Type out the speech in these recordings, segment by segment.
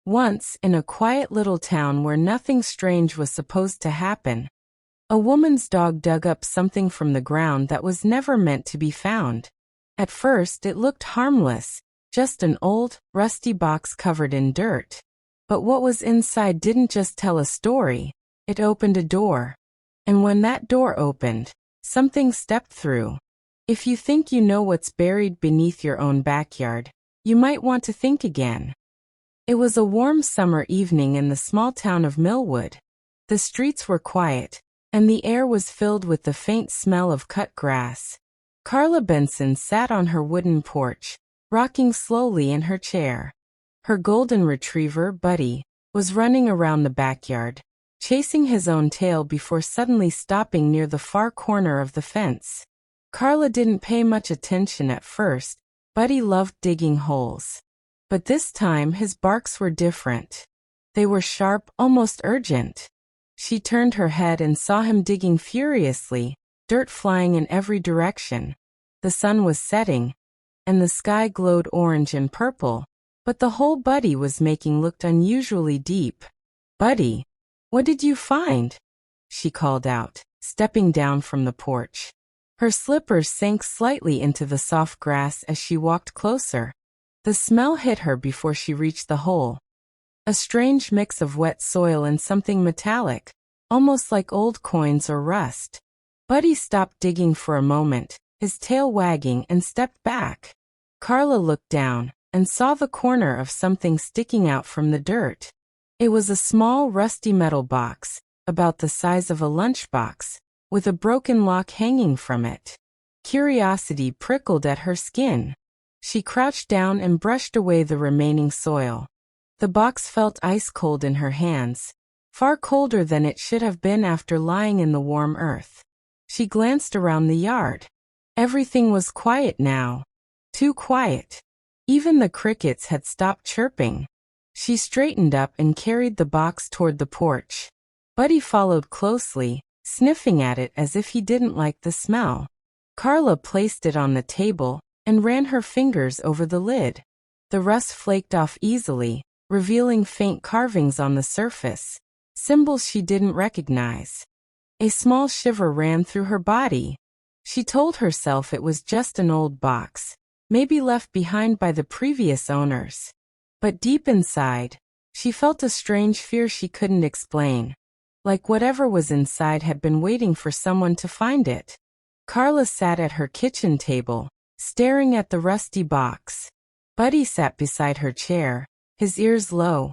Once, in a quiet little town where nothing strange was supposed to happen, a woman's dog dug up something from the ground that was never meant to be found. At first it looked harmless, just an old, rusty box covered in dirt. But what was inside didn't just tell a story, it opened a door. And when that door opened, something stepped through. If you think you know what's buried beneath your own backyard, you might want to think again. It was a warm summer evening in the small town of Millwood. The streets were quiet, and the air was filled with the faint smell of cut grass. Carla Benson sat on her wooden porch, rocking slowly in her chair. Her golden retriever, Buddy, was running around the backyard, chasing his own tail before suddenly stopping near the far corner of the fence. Carla didn't pay much attention at first. Buddy loved digging holes. But this time his barks were different. They were sharp, almost urgent. She turned her head and saw him digging furiously, dirt flying in every direction. The sun was setting, and the sky glowed orange and purple, but the hole Buddy was making looked unusually deep. "Buddy, what did you find?" she called out, stepping down from the porch. Her slippers sank slightly into the soft grass as she walked closer. The smell hit her before she reached the hole. A strange mix of wet soil and something metallic, almost like old coins or rust. Buddy stopped digging for a moment, his tail wagging, and stepped back. Carla looked down and saw the corner of something sticking out from the dirt. It was a small, rusty metal box, about the size of a lunchbox, with a broken lock hanging from it. Curiosity prickled at her skin. She crouched down and brushed away the remaining soil. The box felt ice-cold in her hands, far colder than it should have been after lying in the warm earth. She glanced around the yard. Everything was quiet now. Too quiet. Even the crickets had stopped chirping. She straightened up and carried the box toward the porch. Buddy followed closely, sniffing at it as if he didn't like the smell. Carla placed it on the table and ran her fingers over the lid. The rust flaked off easily, revealing faint carvings on the surface, symbols she didn't recognize. A small shiver ran through her body. She told herself it was just an old box, maybe left behind by the previous owners. But deep inside, she felt a strange fear she couldn't explain, like whatever was inside had been waiting for someone to find it. Carla sat at her kitchen table, staring at the rusty box. Buddy sat beside her chair, his ears low,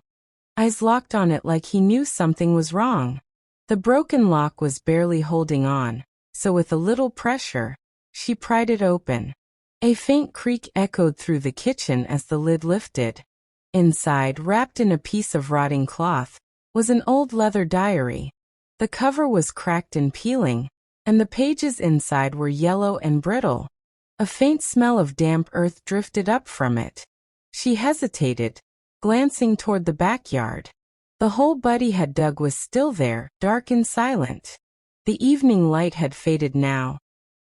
eyes locked on it like he knew something was wrong. The broken lock was barely holding on, so with a little pressure, she pried it open. A faint creak echoed through the kitchen as the lid lifted. Inside, wrapped in a piece of rotting cloth, was an old leather diary. The cover was cracked and peeling, and the pages inside were yellow and brittle. A faint smell of damp earth drifted up from it. She hesitated, glancing toward the backyard. The hole Buddy had dug was still there, dark and silent. The evening light had faded now,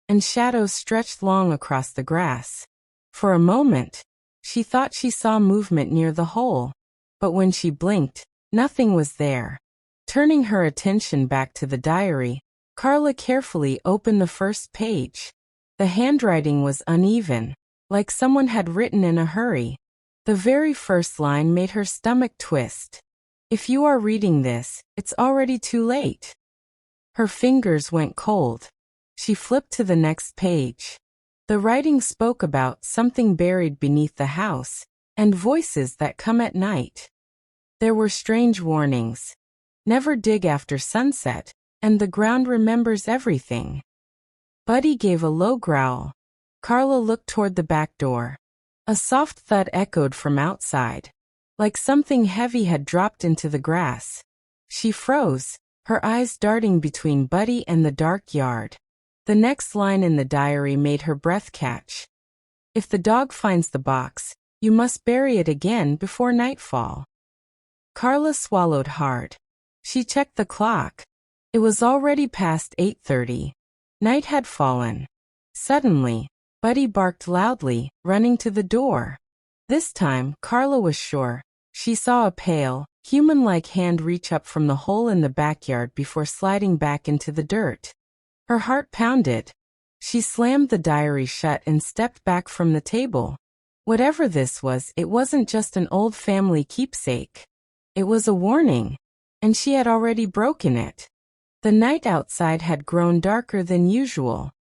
and shadows stretched long across the grass. For a moment, she thought she saw movement near the hole, but when she blinked, nothing was there. Turning her attention back to the diary, Carla carefully opened the first page. The handwriting was uneven, like someone had written in a hurry. The very first line made her stomach twist. "If you are reading this, it's already too late." Her fingers went cold. She flipped to the next page. The writing spoke about something buried beneath the house, and voices that come at night. There were strange warnings. Never dig after sunset, and the ground remembers everything. Buddy gave a low growl. Carla looked toward the back door. A soft thud echoed from outside, like something heavy had dropped into the grass. She froze, her eyes darting between Buddy and the dark yard. The next line in the diary made her breath catch. "If the dog finds the box, you must bury it again before nightfall." Carla swallowed hard. She checked the clock. It was already past 8:30. Night had fallen. Suddenly, Buddy barked loudly, running to the door. This time, Carla was sure, She saw a pale, human-like hand reach up from the hole in the backyard before sliding back into the dirt. Her heart pounded. She slammed the diary shut and stepped back from the table. Whatever this was, it wasn't just an old family keepsake. It was a warning, and she had already broken it. The night outside had grown darker than usual.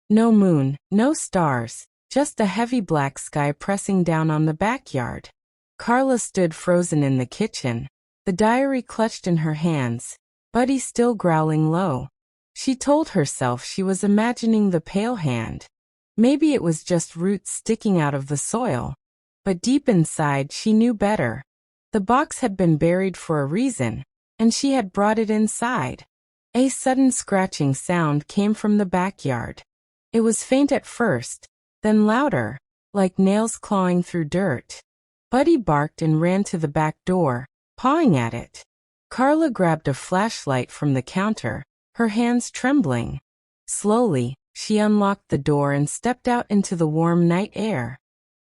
No moon, no stars, just a heavy black sky pressing down on the backyard. Carla stood frozen in the kitchen, the diary clutched in her hands, Buddy still growling low. She told herself she was imagining the pale hand. Maybe it was just roots sticking out of the soil. But deep inside she knew better. The box had been buried for a reason, and she had brought it inside. A sudden scratching sound came from the backyard. It was faint at first, then louder, like nails clawing through dirt. Buddy barked and ran to the back door, pawing at it. Carla grabbed a flashlight from the counter, her hands trembling. Slowly, she unlocked the door and stepped out into the warm night air.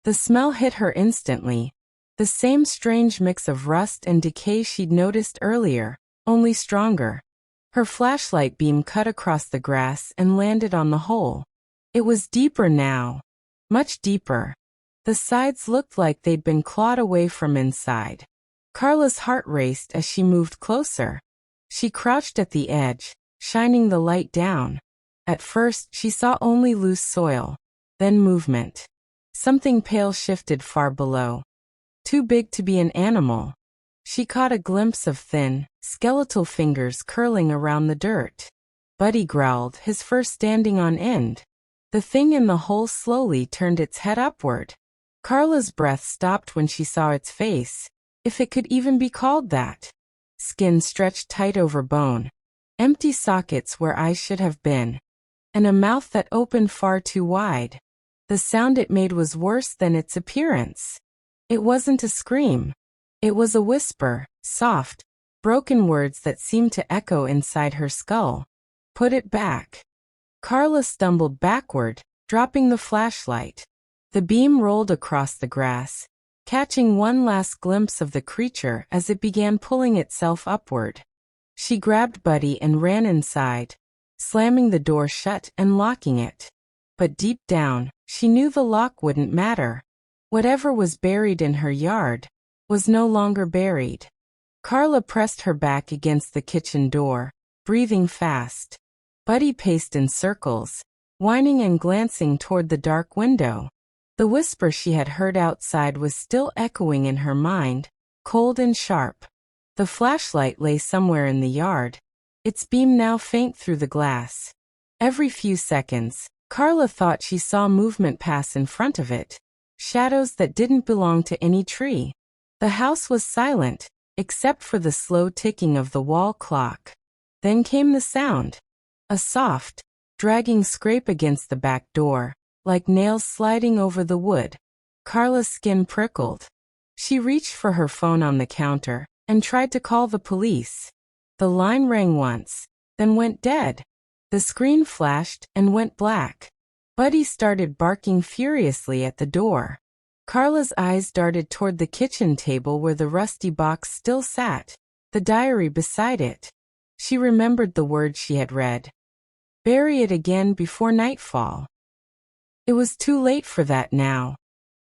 The smell hit her instantly. The same strange mix of rust and decay she'd noticed earlier, only stronger. Her flashlight beam cut across the grass and landed on the hole. It was deeper now. Much deeper. The sides looked like they'd been clawed away from inside. Carla's heart raced as she moved closer. She crouched at the edge, shining the light down. At first, she saw only loose soil, then movement. Something pale shifted far below. Too big to be an animal. She caught a glimpse of thin, skeletal fingers curling around the dirt. Buddy growled, his fur standing on end. The thing in the hole slowly turned its head upward. Carla's breath stopped when she saw its face, if it could even be called that. Skin stretched tight over bone. Empty sockets where eyes should have been. And a mouth that opened far too wide. The sound it made was worse than its appearance. It wasn't a scream. It was a whisper, soft, broken words that seemed to echo inside her skull. Put it back. Carla stumbled backward, dropping the flashlight. The beam rolled across the grass, catching one last glimpse of the creature as it began pulling itself upward. She grabbed Buddy and ran inside, slamming the door shut and locking it. But deep down, she knew the lock wouldn't matter. Whatever was buried in her yard was no longer buried. Carla pressed her back against the kitchen door, breathing fast. Buddy paced in circles, whining and glancing toward the dark window. The whisper she had heard outside was still echoing in her mind, cold and sharp. The flashlight lay somewhere in the yard, its beam now faint through the glass. Every few seconds, Carla thought she saw movement pass in front of it, shadows that didn't belong to any tree. The house was silent, except for the slow ticking of the wall clock. Then came the sound. A soft, dragging scrape against the back door, like nails sliding over the wood. Carla's skin prickled. She reached for her phone on the counter and tried to call the police. The line rang once, then went dead. The screen flashed and went black. Buddy started barking furiously at the door. Carla's eyes darted toward the kitchen table where the rusty box still sat, the diary beside it. She remembered the words she had read. Bury it again before nightfall. It was too late for that now.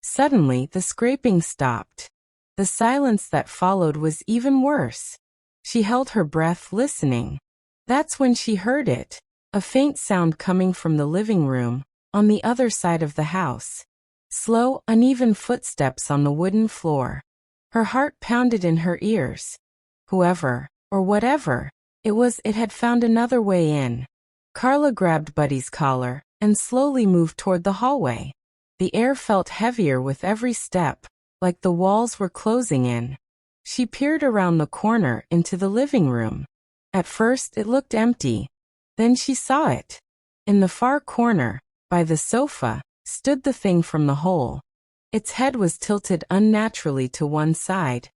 Suddenly, the scraping stopped. The silence that followed was even worse. She held her breath, listening. That's when she heard it, a faint sound coming from the living room, on the other side of the house. Slow, uneven footsteps on the wooden floor. Her heart pounded in her ears. Whoever, or whatever, it had found another way in. Carla grabbed Buddy's collar and slowly moved toward the hallway. The air felt heavier with every step, like the walls were closing in. She peered around the corner into the living room. At first it looked empty. Then she saw it. In the far corner, by the sofa, stood the thing from the hole. Its head was tilted unnaturally to one side,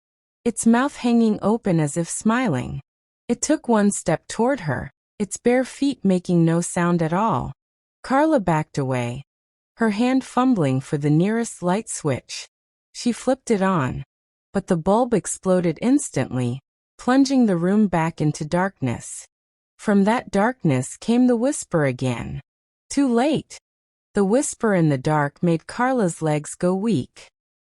its mouth hanging open as if smiling. It took one step toward her, its bare feet making no sound at all. Carla backed away, her hand fumbling for the nearest light switch. She flipped it on. but the bulb exploded instantly, plunging the room back into darkness. From that darkness came the whisper again. Too late. The whisper in the dark made Carla's legs go weak.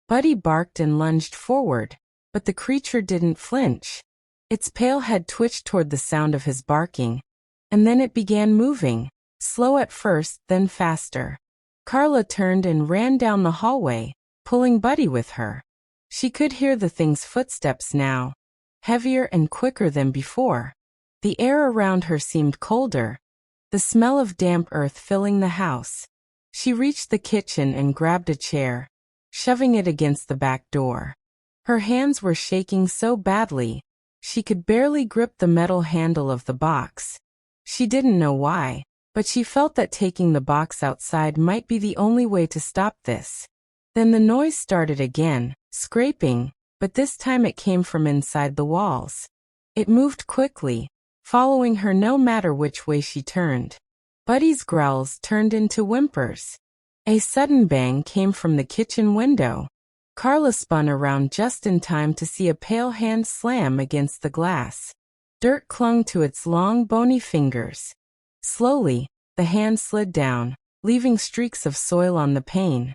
Buddy barked and lunged forward, but the creature didn't flinch. Its pale head twitched toward the sound of his barking, and then it began moving, slow at first, then faster. Carla turned and ran down the hallway, pulling Buddy with her. She could hear the thing's footsteps now, heavier and quicker than before. The air around her seemed colder, the smell of damp earth filling the house. She reached the kitchen and grabbed a chair, shoving it against the back door. Her hands were shaking so badly, she could barely grip the metal handle of the box. She didn't know why, but she felt that taking the box outside might be the only way to stop this. Then the noise started again, scraping, but this time it came from inside the walls. It moved quickly, following her no matter which way she turned. Buddy's growls turned into whimpers. A sudden bang came from the kitchen window. Carla spun around just in time to see a pale hand slam against the glass. Dirt clung to its long, bony fingers. Slowly, the hand slid down, leaving streaks of soil on the pane.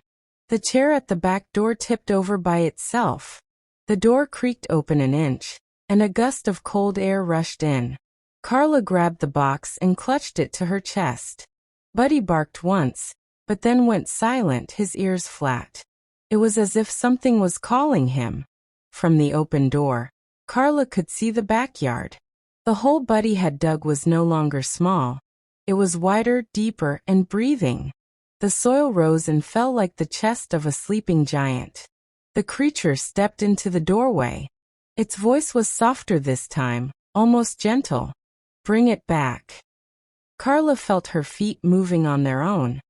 The chair at the back door tipped over by itself. The door creaked open an inch, and a gust of cold air rushed in. Carla grabbed the box and clutched it to her chest. Buddy barked once, but then went silent, his ears flat. It was as if something was calling him. From the open door, Carla could see the backyard. The hole Buddy had dug was no longer small. It was wider, deeper, and breathing. The soil rose and fell like the chest of a sleeping giant. The creature stepped into the doorway. Its voice was softer this time, almost gentle. "Bring it back." Carla felt her feet moving on their own.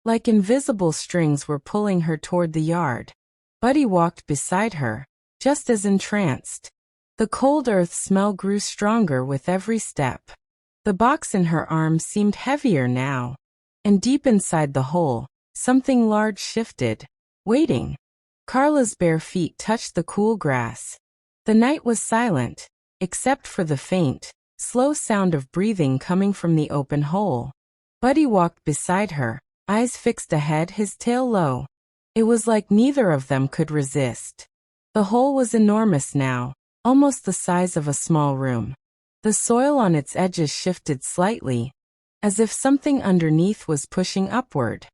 Like invisible strings were pulling her toward the yard. Buddy walked beside her, just as entranced. The cold earth smell grew stronger with every step. The box in her arms seemed heavier now. And deep inside the hole, something large shifted, waiting. Carla's bare feet touched the cool grass. The night was silent, except for the faint, slow sound of breathing coming from the open hole. Buddy walked beside her, eyes fixed ahead, his tail low. It was like neither of them could resist. The hole was enormous now, almost the size of a small room. The soil on its edges shifted slightly, as if something underneath was pushing upward.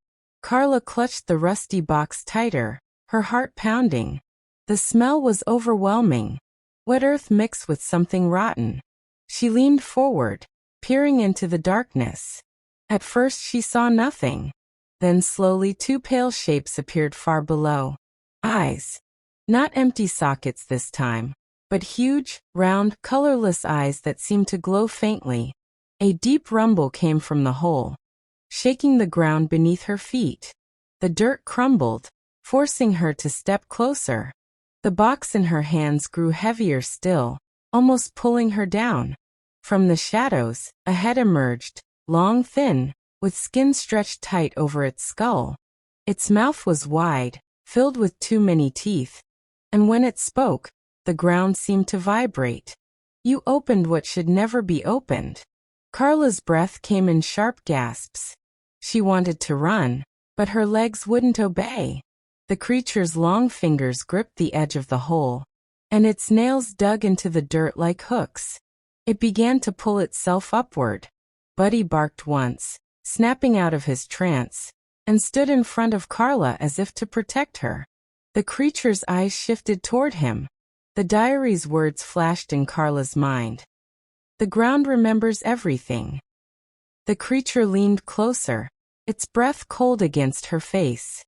Carla clutched the rusty box tighter, her heart pounding. The smell was overwhelming, wet earth mixed with something rotten. She leaned forward, peering into the darkness. At first she saw nothing. Then slowly two pale shapes appeared far below. Eyes. Not empty sockets this time, but huge, round, colorless eyes that seemed to glow faintly. A deep rumble came from the hole, shaking the ground beneath her feet. The dirt crumbled, forcing her to step closer. The box in her hands grew heavier still, almost pulling her down. From the shadows, a head emerged, long, thin, with skin stretched tight over its skull. Its mouth was wide, filled with too many teeth, and when it spoke, the ground seemed to vibrate. "You opened what should never be opened." Carla's breath came in sharp gasps. She wanted to run, but her legs wouldn't obey. The creature's long fingers gripped the edge of the hole, and its nails dug into the dirt like hooks. It began to pull itself upward. Buddy barked once, snapping out of his trance, and stood in front of Carla as if to protect her. The creature's eyes shifted toward him. The diary's words flashed in Carla's mind. "The ground remembers everything." The creature leaned closer, its breath cold against her face.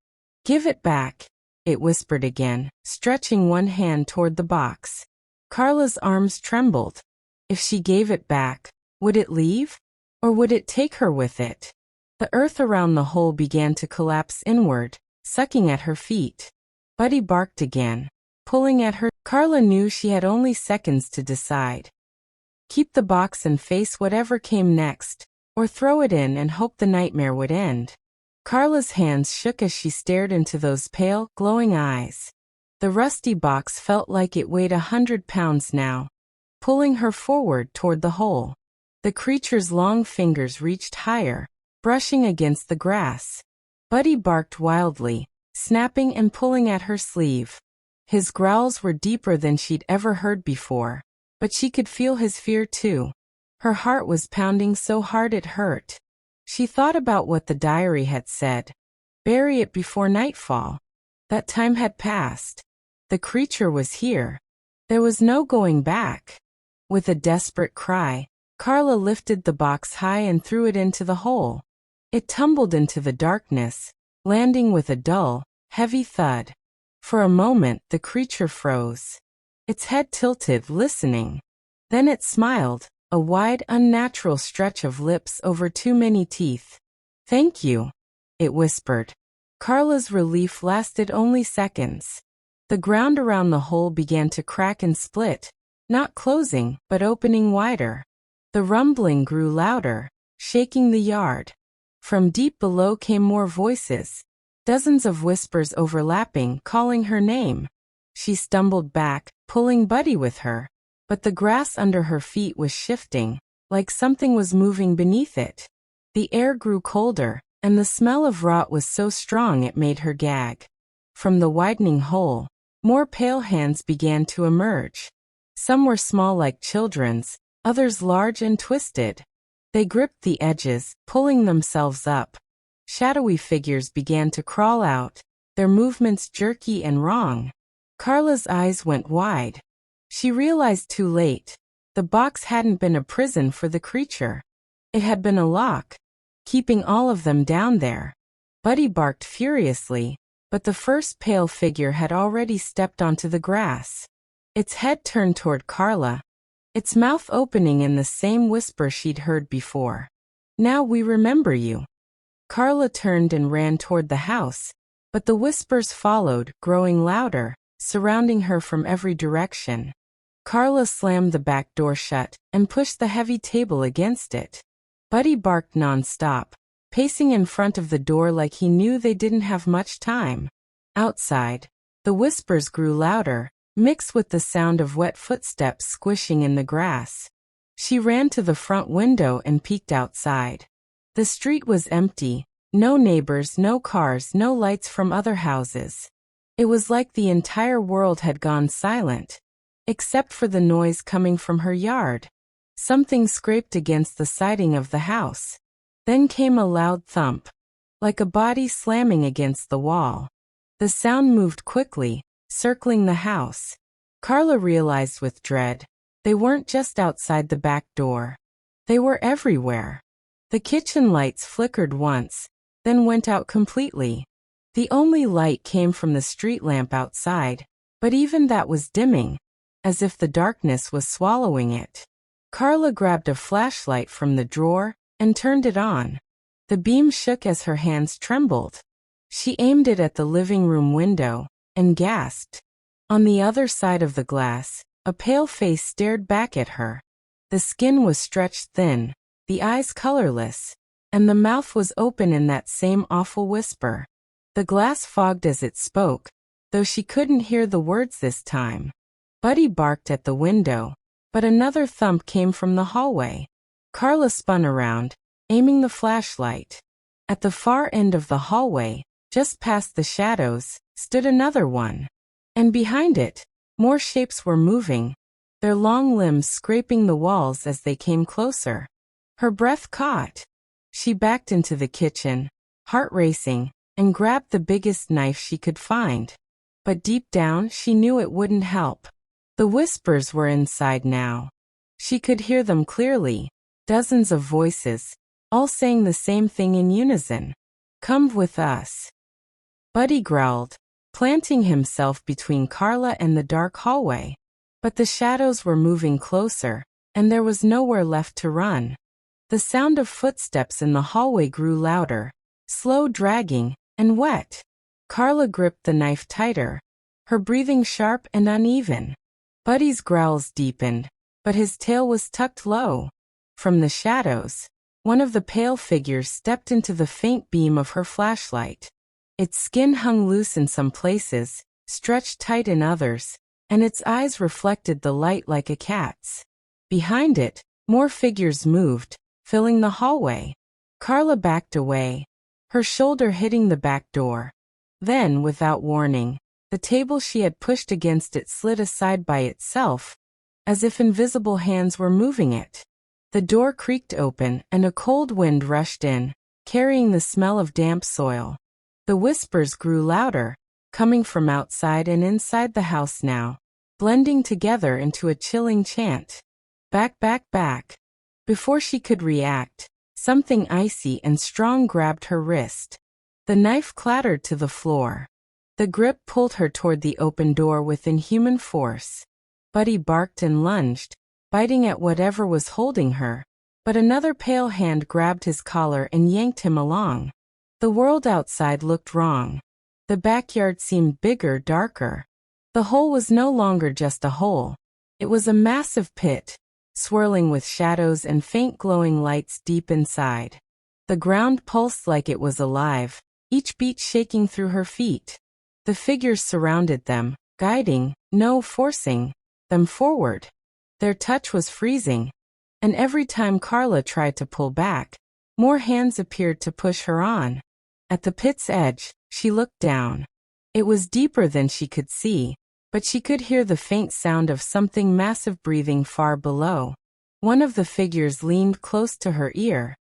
"Give it back," it whispered again, stretching one hand toward the box. Carla's arms trembled. If she gave it back, would it leave? Or would it take her with it? The earth around the hole began to collapse inward, sucking at her feet. Buddy barked again, pulling at her. Carla knew she had only seconds to decide. Keep the box and face whatever came next, or throw it in and hope the nightmare would end. Carla's hands shook as she stared into those pale, glowing eyes. The rusty box felt like it weighed 100 pounds now, pulling her forward toward the hole. The creature's long fingers reached higher, brushing against the grass. Buddy barked wildly, snapping and pulling at her sleeve. His growls were deeper than she'd ever heard before, but she could feel his fear too. Her heart was pounding so hard it hurt. She thought about what the diary had said. Bury it before nightfall. That time had passed. The creature was here. There was no going back. With a desperate cry, Carla lifted the box high and threw it into the hole. It tumbled into the darkness, landing with a dull, heavy thud. For a moment, the creature froze. Its head tilted, listening. Then it smiled, a wide, unnatural stretch of lips over too many teeth. "Thank you," it whispered. Carla's relief lasted only seconds. The ground around the hole began to crack and split, not closing, but opening wider. The rumbling grew louder, shaking the yard. From deep below came more voices, dozens of whispers overlapping, calling her name. She stumbled back, pulling Buddy with her, but the grass under her feet was shifting, like something was moving beneath it. The air grew colder, and the smell of rot was so strong it made her gag. From the widening hole, more pale hands began to emerge. Some were small like children's, others large and twisted. They gripped the edges, pulling themselves up. Shadowy figures began to crawl out, their movements jerky and wrong. Carla's eyes went wide. She realized too late. The box hadn't been a prison for the creature. It had been a lock, keeping all of them down there. Buddy barked furiously, but the first pale figure had already stepped onto the grass. Its head turned toward Carla, its mouth opening in the same whisper she'd heard before. "Now we remember you." Carla turned and ran toward the house, but the whispers followed, growing louder, surrounding her from every direction. Carla slammed the back door shut and pushed the heavy table against it. Buddy barked nonstop, pacing in front of the door like he knew they didn't have much time. Outside, the whispers grew louder, mixed with the sound of wet footsteps squishing in the grass. She ran to the front window and peeked outside. The street was empty, no neighbors, no cars, no lights from other houses. It was like the entire world had gone silent, except for the noise coming from her yard. Something scraped against the siding of the house. Then came a loud thump, like a body slamming against the wall. The sound moved quickly, circling the house. Carla realized with dread, they weren't just outside the back door. They were everywhere. The kitchen lights flickered once, then went out completely. The only light came from the street lamp outside, but even that was dimming, as if the darkness was swallowing it. Carla grabbed a flashlight from the drawer and turned it on. The beam shook as her hands trembled. She aimed it at the living room window and gasped. On the other side of the glass, a pale face stared back at her. The skin was stretched thin, the eyes colorless, and the mouth was open in that same awful whisper. The glass fogged as it spoke, though she couldn't hear the words this time. Buddy barked at the window, but another thump came from the hallway. Carla spun around, aiming the flashlight. At the far end of the hallway, just past the shadows, stood another one. And behind it, more shapes were moving, their long limbs scraping the walls as they came closer. Her breath caught. She backed into the kitchen, heart racing, and grabbed the biggest knife she could find. But deep down, she knew it wouldn't help. The whispers were inside now. She could hear them clearly, dozens of voices, all saying the same thing in unison. "Come with us." Buddy growled, planting himself between Carla and the dark hallway. But the shadows were moving closer, and there was nowhere left to run. The sound of footsteps in the hallway grew louder, slow, dragging, and wet. Carla gripped the knife tighter, her breathing sharp and uneven. Buddy's growls deepened, but his tail was tucked low. From the shadows, one of the pale figures stepped into the faint beam of her flashlight. Its skin hung loose in some places, stretched tight in others, and its eyes reflected the light like a cat's. Behind it, more figures moved, filling the hallway. Carla backed away, her shoulder hitting the back door. Then, without warning, the table she had pushed against it slid aside by itself, as if invisible hands were moving it. The door creaked open, and a cold wind rushed in, carrying the smell of damp soil. The whispers grew louder, coming from outside and inside the house now, blending together into a chilling chant. Back, back, back. Before she could react, something icy and strong grabbed her wrist. The knife clattered to the floor. The grip pulled her toward the open door with inhuman force. Buddy barked and lunged, biting at whatever was holding her, but another pale hand grabbed his collar and yanked him along. The world outside looked wrong. The backyard seemed bigger, darker. The hole was no longer just a hole. It was a massive pit, swirling with shadows and faint glowing lights deep inside. The ground pulsed like it was alive, each beat shaking through her feet. The figures surrounded them, guiding, no forcing, them forward. Their touch was freezing, and every time Carla tried to pull back, more hands appeared to push her on. At the pit's edge, she looked down. It was deeper than she could see, but she could hear the faint sound of something massive breathing far below. One of the figures leaned close to her ear,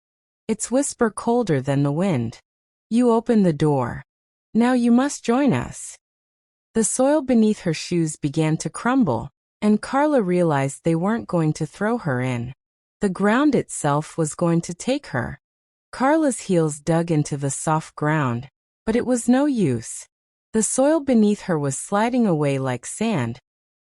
its whisper colder than the wind. "You opened the door. Now you must join us." The soil beneath her shoes began to crumble, and Carla realized they weren't going to throw her in. The ground itself was going to take her. Carla's heels dug into the soft ground, but it was no use. The soil beneath her was sliding away like sand,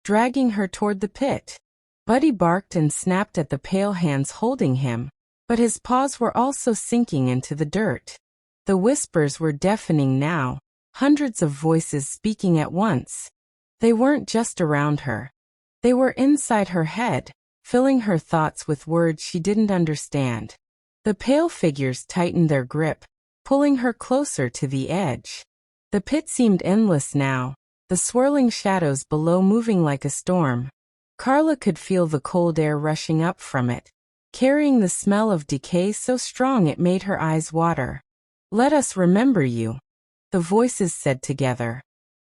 dragging her toward the pit. Buddy barked and snapped at the pale hands holding him, but his paws were also sinking into the dirt. The whispers were deafening now, hundreds of voices speaking at once. They weren't just around her. They were inside her head, filling her thoughts with words she didn't understand. The pale figures tightened their grip, pulling her closer to the edge. The pit seemed endless now, the swirling shadows below moving like a storm. Carla could feel the cold air rushing up from it, carrying the smell of decay so strong it made her eyes water. "Let us remember you," the voices said together.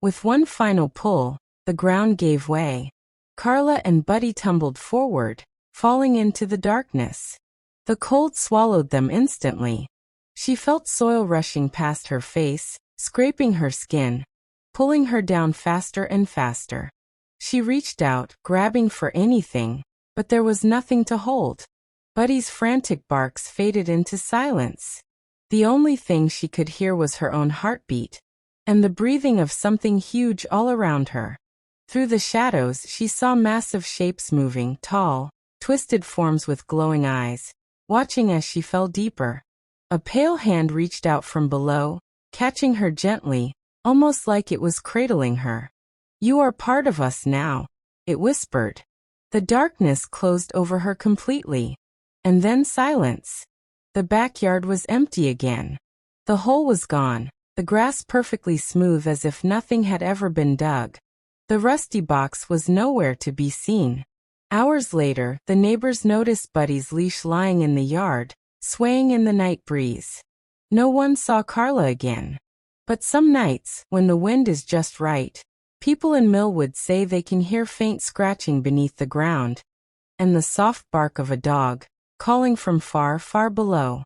With one final pull, the ground gave way. Carla and Buddy tumbled forward, falling into the darkness. The cold swallowed them instantly. She felt soil rushing past her face, scraping her skin, pulling her down faster and faster. She reached out, grabbing for anything, but there was nothing to hold. Buddy's frantic barks faded into silence. The only thing she could hear was her own heartbeat, and the breathing of something huge all around her. Through the shadows she saw massive shapes moving, tall, twisted forms with glowing eyes, watching as she fell deeper. A pale hand reached out from below, catching her gently, almost like it was cradling her. "You are part of us now," it whispered. The darkness closed over her completely. And then silence. The backyard was empty again. The hole was gone, the grass perfectly smooth as if nothing had ever been dug. The rusty box was nowhere to be seen. Hours later, the neighbors noticed Buddy's leash lying in the yard, swaying in the night breeze. No one saw Carla again. But some nights, when the wind is just right, people in Millwood say they can hear faint scratching beneath the ground, and the soft bark of a dog, calling from far, far below.